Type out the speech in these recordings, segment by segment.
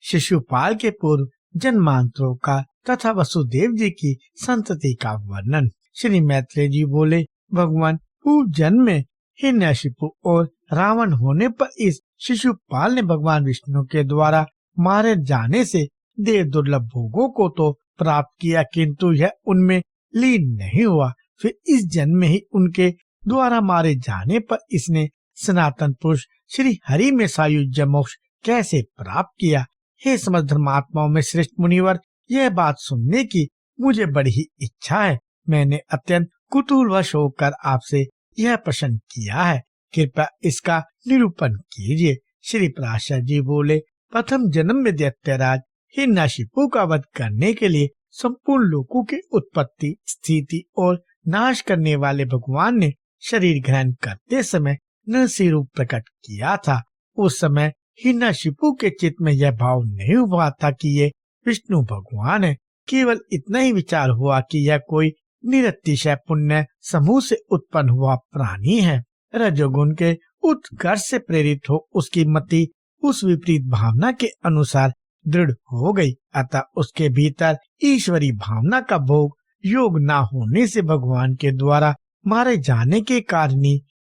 शिशुपाल के पूर्व जन्मांतरों का तथा वसुदेव जी की संतति का वर्णन। श्री मैत्रेय जी बोले, भगवान पूर्व जन्म में हिरण्यकशिपु और रावण होने पर इस शिशुपाल ने भगवान विष्णु के द्वारा मारे जाने से देव दुर्लभ भोगों को तो प्राप्त किया, किंतु यह उनमें लीन नहीं हुआ। फिर इस जन्म में ही उनके द्वारा मारे जाने पर इसने सनातन पुरुष श्री हरि में सायुज्य मोक्ष कैसे प्राप्त किया। हे समस्त धर्मात्माओं में श्रेष्ठ मुनिवर, यह बात सुनने की मुझे बड़ी ही इच्छा है। मैंने अत्यंत कुतूहलवश होकर आपसे यह प्रश्न किया है, कृपया इसका निरूपण कीजिए। श्री पराशर जी बोले, प्रथम जन्म में दैत्यराज हिरण्यकशिपु का वध करने के लिए संपूर्ण लोकों की उत्पत्ति, स्थिति और नाश करने वाले भगवान ने शरीर ग्रहण करते समय नरसिंह रूप प्रकट किया था। उस समय हिरण्यकशिपु के चित्त में यह भाव नहीं हुआ था कि ये विष्णु भगवान है। केवल इतना ही विचार हुआ कि यह कोई निरतिशय पुण्य समूह से उत्पन्न हुआ प्राणी है। रजोगुण के उत्कर्ष से प्रेरित हो उसकी मति उस विपरीत भावना के अनुसार दृढ़ हो गई, अतः उसके भीतर ईश्वरी भावना का भोग योग न होने से भगवान के द्वारा मारे जाने के कारण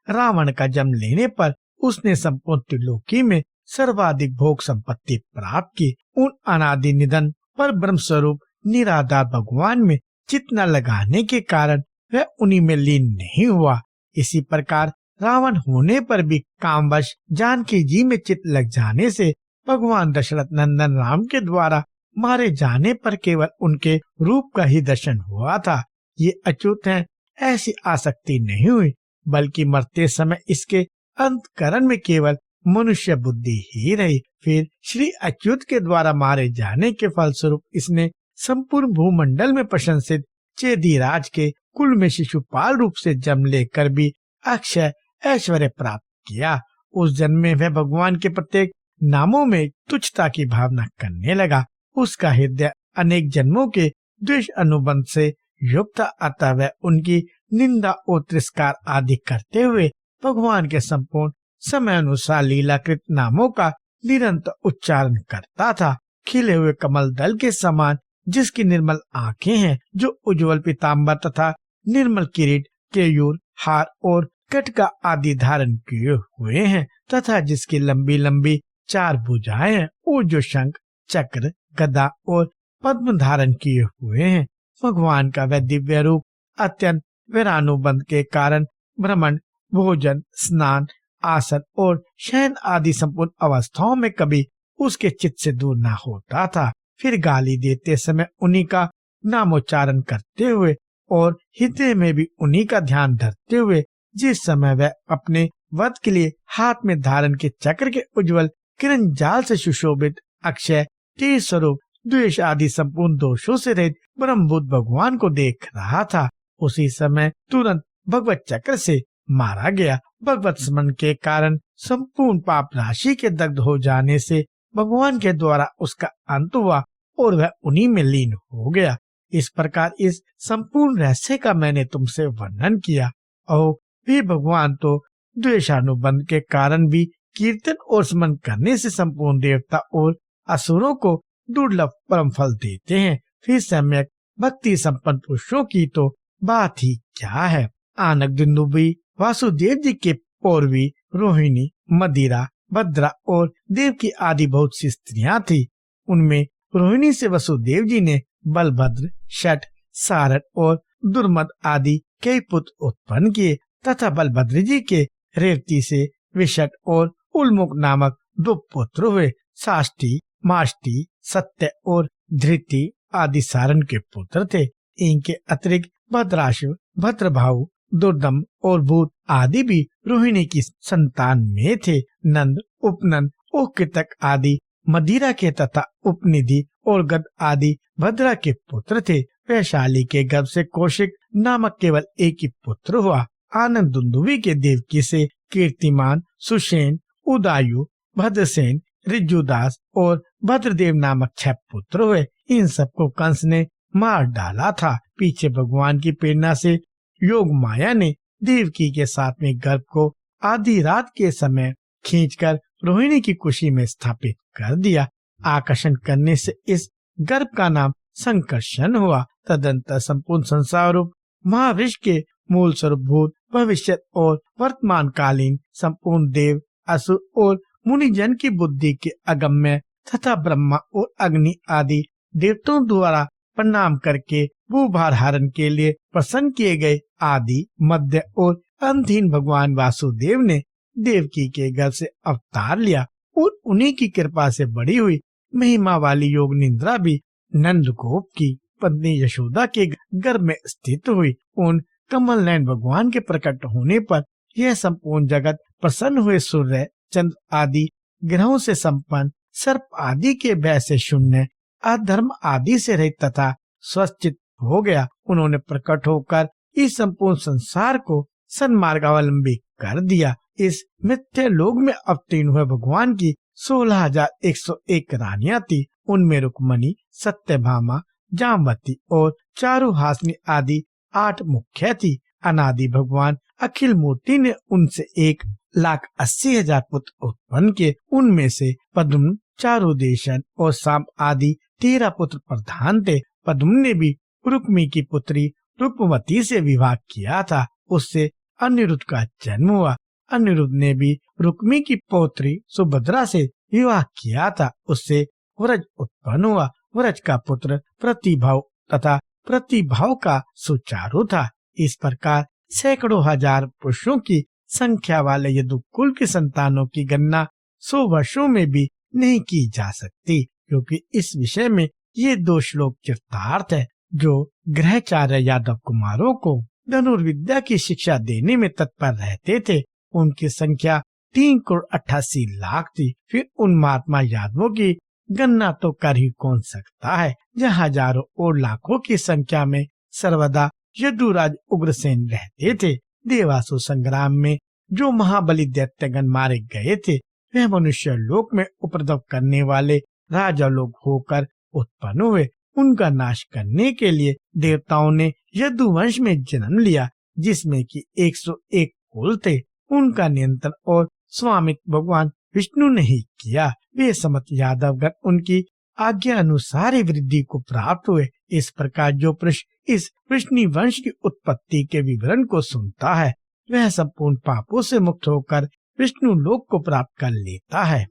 रावण का जन्म लेने पर उसने संपूर्ण त्रिलोकी में सर्वाधिक भोग संपत्ति प्राप्त की। उन अनादि निधन पर ब्रह्म स्वरूप निराधार भगवान में चित्त न लगाने के कारण वह उन्हीं में लीन नहीं हुआ। इसी प्रकार रावण होने पर भी कामवश जानकी जी में चित्त लग जाने से भगवान दशरथ नंदन राम के द्वारा मारे जाने पर केवल उनके रूप का ही दर्शन हुआ था। ये अच्युत हैं, ऐसी आसक्ति नहीं हुई, बल्कि मरते समय इसके अंतकरण में केवल मनुष्य बुद्धि ही रही। फिर श्री अच्युत के द्वारा मारे जाने के फलस्वरूप इसने संपूर्ण भूमंडल में प्रशंसित चेदीराज के कुल में शिशुपाल रूप से जन्म लेकर भी अक्षय ऐश्वर्य प्राप्त किया। उस जन्म में वह भगवान के प्रत्येक नामों में तुच्छता की भावना करने लगा। उसका हृदय अनेक जन्मों के द्वेष अनुबंध से युक्त, अतः वह उनकी निंदा और तिरस्कार आदि करते हुए भगवान के संपूर्ण समय अनुसार लीलाकृत नामों का निरंतर उच्चारण करता था। खिले हुए कमल दल के समान जिसकी निर्मल आंखें हैं, जो उज्जवल पीताम्बर तथा निर्मल किरीट, केयूर, हार और कटका आदि धारण किए हुए हैं, तथा जिसकी लंबी लंबी चार भुजाएं हैं, और जो शंख, चक्र, गदा और पद्म धारण किए हुए हैं। भगवान का वह दिव्य रूप अत्यंत वीरानुबंध के कारण भ्रमण, भोजन, स्नान, आसन और शयन आदि संपूर्ण अवस्थाओं में कभी उसके चित्त से दूर न होता था। फिर गाली देते समय उन्हीं का नामोच्चारण करते हुए और हृदय में भी उन्हीं का ध्यान धरते हुए जिस समय वह अपने वध के लिए हाथ में धारण के चक्र के उज्जवल किरण जाल से सुशोभित अक्षय तेज स्वरूप द्वेष आदि संपूर्ण दोषों से रहित ब्रह्मभूत भगवान को देख रहा था, उसी समय तुरंत भगवत चक्र से मारा गया। भगवत स्मरण के कारण संपूर्ण पाप राशि के दग्ध हो जाने से भगवान के द्वारा उसका अंत हुआ और वह उन्हीं में लीन हो गया। इस प्रकार इस संपूर्ण रहस्य का मैंने तुमसे वर्णन किया। और वे भगवान तो द्वेषानुबंध के कारण भी कीर्तन और स्मरण करने से संपूर्ण देवता और असुरों को दुर्लभ परम फल देते हैं। फिर सम्यक भक्ति संपन्न पुरुषों की तो बात ही क्या है। आनक दुंदुभी वासुदेव जी के पौरवी रोहिणी, मदिरा, भद्रा और देवकी आदि बहुत सी स्त्रियां थी। उनमें रोहिणी से वसुदेव जी ने बलभद्र, शठ, सारद और दुर्मद आदि कई पुत्र उत्पन्न किए, तथा बलभद्र जी के रेवती से विशट और उल्मुख नामक दो पुत्र हुए। साष्टी, माष्टी, सत्य और धृति आदि सारण के पुत्र थे। इनके अतिरिक्त भद्राश्व, भद्रभाऊ, दुर्दम और भूत आदि भी रोहिणी की संतान में थे। नंद, उपनंद और कृतक आदि मदिरा के तथा उपनिधि और गद आदि भद्रा के पुत्र थे। वैशाली के गर्भ से कौशिक नामक केवल एक ही पुत्र हुआ। आनंद दुंदुभी के देवकी से कीर्तिमान, सुषेण, उदायु, भद्रसेन, ऋजुदास और भद्रदेव नामक 6 पुत्र हुए। इन सबको कंस ने मार डाला था। पीछे भगवान की प्रेरणा से योग माया ने देवकी के 7वें गर्भ को आधी रात के समय खींचकर रोहिणी की कुशी में स्थापित कर दिया। आकर्षण करने से इस गर्भ का नाम संकर्षण हुआ। तदंतर संपूर्ण संसार रूप महावृक्ष के मूल स्वरूप भूत, भविष्य और वर्तमान कालीन संपूर्ण देव, असुर और मुनिजन की बुद्धि के अगम्य तथा ब्रह्मा और अग्नि आदि देवताओं द्वारा प्रणाम करके भूभार हरण के लिए प्रसन्न किए गए आदि, मध्य और अंतहीन भगवान वासुदेव ने देवकी के गर्भ से अवतार लिया और उन्हीं की कृपा से बड़ी हुई महिमा वाली योग निद्रा भी नंद गोप की पत्नी यशोदा के गर्भ में स्थित हुई। उन कमल नयन भगवान के प्रकट होने पर यह संपूर्ण जगत प्रसन्न हुए। सूर्य, चंद्र आदि ग्रहों से संपन्न, सर्प आदि के भय से शून्य, अधर्म आदि से रहित तथा स्वचित हो गया। उन्होंने प्रकट होकर इस संपूर्ण संसार को सन्मार्गावलंबी कर दिया। इस मिथ्या लोक में अवतीर्ण हुए भगवान की 16,101 रानियां थी। उनमें रुक्मणी, सत्यभामा, जामवती और चारुहासिनी आदि 8 मुख्य थी। अनादि भगवान अखिल मूर्ति ने उनसे 1,80,000 पुत्र उत्पन्न किए। उनमें से पद्म, चारुदेशन और सांब आदि 13 पुत्र प्रधान थे। पद्म ने भी रुक्मी की पुत्री रुक्मवती से विवाह किया था। उससे अनिरुद्ध का जन्म हुआ। अनिरुद्ध ने भी रुक्मी की पौत्री सुभद्रा से विवाह किया था। उससे व्रज उत्पन्न हुआ। व्रज का पुत्र प्रतिभाव तथा प्रतिभाव का सुचारु था। इस प्रकार सैकड़ों हजार पुरुषों की संख्या वाले यदुकुल की संतानों की गणना 100 वर्षों में भी नहीं की जा सकती, क्योंकि इस विषय में ये 2 श्लोक चरितार्थ है जो ग्रहचार्य यादव कुमारों को धनुर्विद्या की शिक्षा देने में तत्पर रहते थे। उनकी संख्या 3,88,00,000 थी। फिर उन महात्मा यादवों की गणना तो कर ही कौन सकता है, जहाँ हजारों और लाखों की संख्या में सर्वदा यदुराज उग्रसेन रहते थे। देवासुर संग्राम में जो महाबली दैत्यगण मारे गए थे, वे मनुष्य लोक में उपद्रव करने वाले राजा लोग होकर उत्पन्न हुए। उनका नाश करने के लिए देवताओं ने यदुवंश में जन्म लिया, जिसमें कि 101 कुल थे। उनका नियंत्रण और स्वामित्व भगवान विष्णु ने ही किया। वे समस्त यादवगण उनकी आज्ञा अनुसार ही वृद्धि को प्राप्त हुए। इस प्रकार जो पुरुष इस विष्णु वंश की उत्पत्ति के विवरण को सुनता है, वह संपूर्ण पापों से मुक्त होकर विष्णु लोक को प्राप्त कर लेता है।